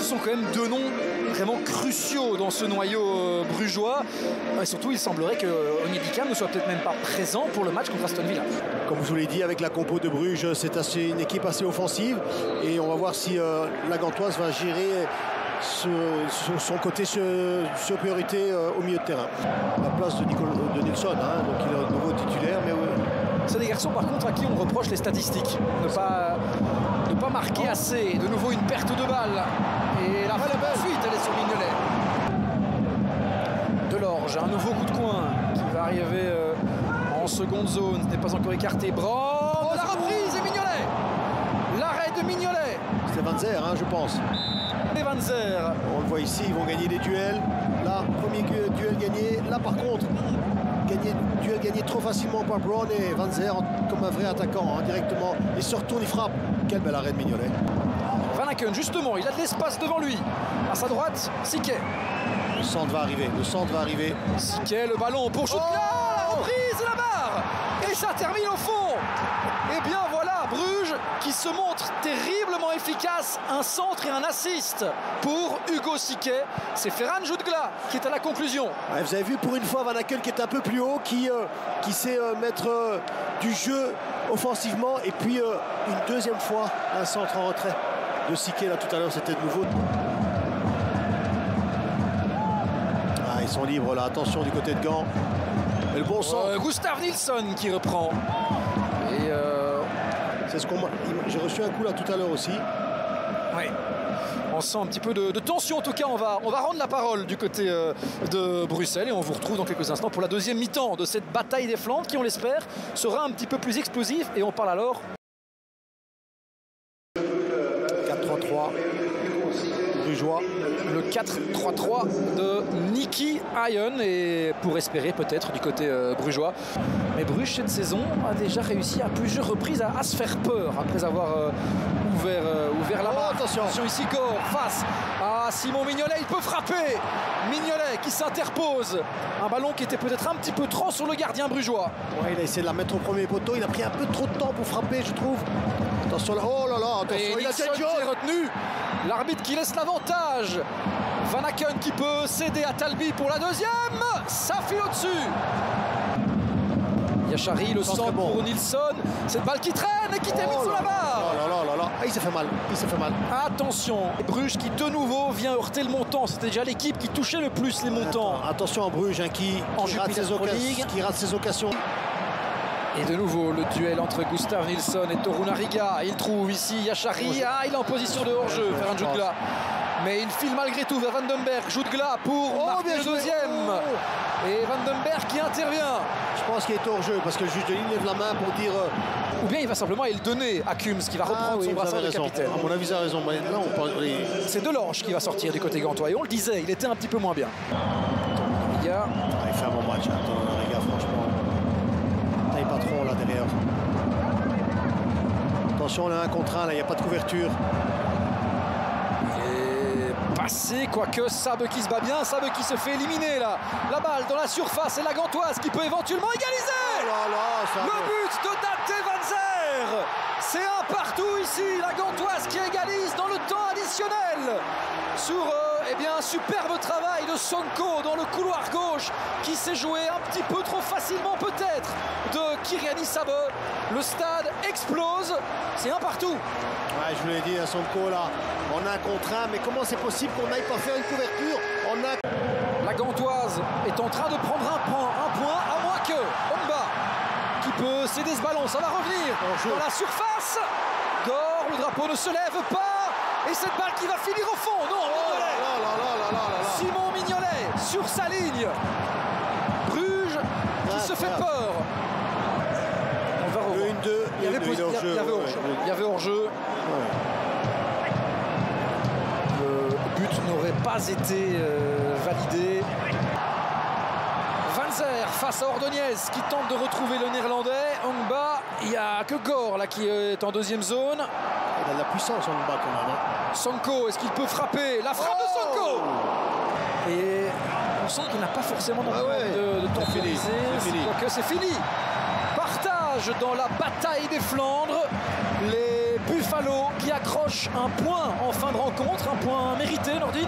sont quand même deux noms vraiment cruciaux dans ce noyau brugeois. Et surtout, il semblerait que Onyedika ne soit peut-être même pas présent pour le match contre Aston Villa. Comme je vous l'ai dit, avec la compo de Bruges, c'est une équipe assez offensive. Et on va voir si la Gantoise va gérer son côté supériorité au milieu de terrain. La place de Nilsson, hein, donc il est de nouveau titulaire. Mais c'est des garçons par contre à qui on reproche les statistiques. Ne pas marquer assez. De nouveau une perte de balle. Et la suite, elle est sur Mignolet. Delorge, un nouveau coup de coin qui va arriver en seconde zone. Ce n'est pas encore écarté. Brand, la reprise et Mignolet. L'arrêt de Mignolet. C'est Van Zer, hein, je pense. Et Van Zer. On le voit ici, ils vont gagner des duels. Là, premier duel gagné. Là, par contre, duel gagné trop facilement par Brown et Van Zer comme un vrai attaquant, hein, directement. Il se retourne, il frappe. Quel bel arrêt de Mignolet. Van Aken, justement, il a de l'espace devant lui. À sa droite, Siquet. Le centre va arriver. Siquet, le ballon pour Jutgla. La reprise et la barre. Et ça termine au fond. Et bien voilà, Bruges qui se montre terriblement efficace. Un centre et un assist pour Hugo Siquet. C'est Ferran Jutgla qui est à la conclusion. Ouais, vous avez vu pour une fois Van Aken qui est un peu plus haut, qui sait mettre du jeu offensivement. Et puis une deuxième fois, un centre en retrait de Siquet. Là tout à l'heure, c'était de nouveau. Ah, ils sont libres là. Attention du côté de Gand. Et le bon centre. Gustav Nilsson qui reprend. Et c'est ce qu'on j'ai reçu un coup là tout à l'heure aussi. Ouais. On sent un petit peu de tension. En tout cas, on va rendre la parole du côté de Bruxelles et on vous retrouve dans quelques instants pour la deuxième mi-temps de cette bataille des Flandres qui, on l'espère, sera un petit peu plus explosive. Et on parle alors 4-3-3 brugeois. Le 4-3-3 de Nicky Hayen, et pour espérer peut-être du côté brugeois. Mais Bruges cette saison a déjà réussi à plusieurs reprises à se faire peur après avoir ouvert la barre. Attention ici, Gore face à Simon Mignolet, il peut frapper. Mignolet qui s'interpose. Un ballon qui était peut-être un petit peu trop sur le gardien brugeois. Ouais, il a essayé de la mettre au premier poteau, il a pris un peu trop de temps pour frapper, je trouve. Attention là, oh là là, attention, il a été retenu. L'arbitre qui laisse l'avantage. Van Aken qui peut céder à Talbi pour la deuxième. Ça file au-dessus. Yachari, le centre pour Nilsson. Cette balle qui traîne et qui termine sous la barre. Oh là là là là. Ah, il s'est fait mal. Attention, Bruges qui de nouveau vient heurter le montant. C'était déjà l'équipe qui touchait le plus les montants. Attention à Bruges hein, qui rate ses occasions. Et de nouveau le duel entre Gustav Nilsson et Torunariga. Il trouve ici Yachari. Ah, il est en position de hors-jeu, Ferran Jutgla. Mais il file malgré tout vers Vandenberg. Jutgla pour marquer le deuxième. Et Vandenberg qui intervient. Je pense qu'il est hors-jeu parce que le juge de ligne lève la main pour dire. Ou bien il va simplement aller le donner à Kums qui va reprendre son brassard de capitaine. À mon avis, ça a raison. Mais là, on parle. C'est Delorge qui va sortir du côté gantois. Et on le disait, il était un petit peu moins bien. Il fait un bon match, hein, Torunariga, franchement. Taille patron là derrière. Attention, on a un contre un, là, il n'y a pas de couverture. Passé, quoique Sabe qui se bat bien, Sabe qui se fait éliminer là. La balle dans la surface et la gantoise qui peut éventuellement égaliser. Le but de Dante Van Zer. C'est un partout ici, la gantoise qui égalise dans le temps additionnel. Sur un superbe travail de Sonko dans le couloir gauche qui s'est joué un petit peu trop facilement peut-être de Kyriani Sabe. Le stade explose, c'est un partout. Ouais, je vous l'ai dit à Sonko là, on a un contre un, mais comment c'est possible qu'on n'aille pas faire une couverture? La gantoise est en train de prendre un point, à moins que Omba qui peut céder ce ballon, ça va revenir dans la surface. Gore, le drapeau ne se lève pas, et cette balle qui va finir au fond. Non, Simon Mignolet sur sa ligne. Bruges qui se fait peur. On va revoir. Il y avait hors-jeu. Le but n'aurait pas été validé. Van Zer face à Ordonez qui tente de retrouver le néerlandais. Ongba, il n'y a que Gore là qui est en deuxième zone. Il a de la puissance Ongba quand même. Sonko, est-ce qu'il peut frapper? La frappe de Sonko. Et on sent qu'il n'a pas forcément de temporiser. Quoique c'est fini. Partage dans la bataille des Flandres. Les Buffalo qui accroche un point en fin de rencontre, un point mérité, Nordine.